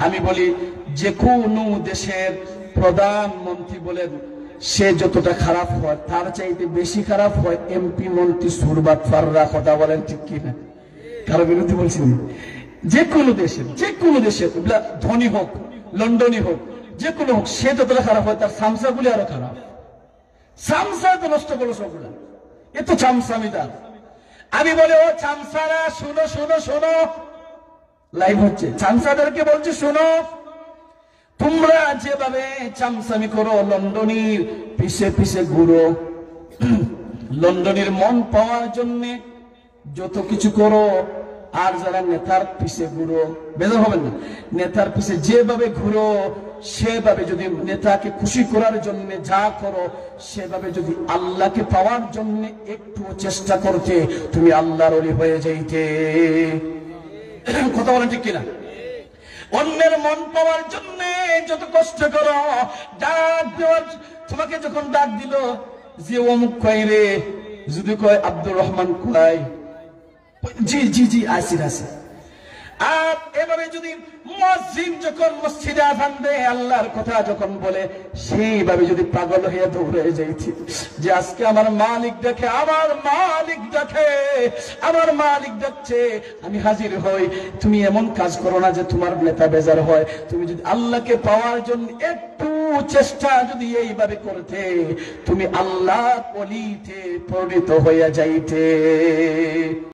আমি বলি যে কোনো দেশের প্রধানমন্ত্রী বলেন, সে যতটা খারাপ হয় তার চাইতে বেশি খারাপ হয় এমপি মন্ত্রী সুরবাত ফাররা। কথা বলেন ঠিক কিনা? কারো বিরুদ্ধে বলছি? যে কোনো দেশের ধনী হোক, লন্ডনই হোক, যে কোনো হোক, সে যতটা খারাপ হয় তার সামসাগুলি আরো খারাপ। চামচা তো নষ্ট করলো সবগুলা, এ তো চামচামিদার। আমি বলে, ও চামচারা শোনো শোনো শোনো, লাইভ হচ্ছে, চামচাদেরকে বলছি শোনো, তোমরা যেভাবে চামচামি করো, লন্ডনীর পিছে পিছে ঘুরো, লন্ডনের মন পাওয়ার জন্য যত কিছু করো, আর যারা নেতার পিছে ঘুরো, বেজার হবেন না, নেতার পিছে যেভাবে ঘুরো সেভাবে যদি নেতাকে খুশি করার জন্য যা করো, সেভাবে যদি আল্লাহকে পাওয়ার জন্য একটু চেষ্টা করতে, তুমি আল্লাহর ওলি হয়ে যাইতে। কথা বলেন ঠিক কিনা? অন্যের মন পাওয়ার জন্য যত কষ্ট করো, ডাক দেওয়ার, তোমাকে যখন ডাক দিল যে অমুক কয় রে, যদি কয় আব্দুর রহমান কয়, জি জি জি আসির আছে। আর এভাবে যদি মুয়াজ্জিন যখন মসজিদে আযান দেয়, আল্লাহর কথা যখন বলে, সেইভাবে যদি পাগল হয়ে দৌড়ে যাইছি যে আজকে আমার মালিক দেখে, আমার মালিক দেখে, আমার মালিক দেখছে, আমি হাজির হই। তুমি এমন কাজ করো না যে তোমার নেতা বেজার হয়। তুমি যদি আল্লাহকে পাওয়ার জন্য একটু চেষ্টা যদি এইভাবে করতে, তুমি আল্লাহ ওলিতে পরিণত হইয়া যাইতে।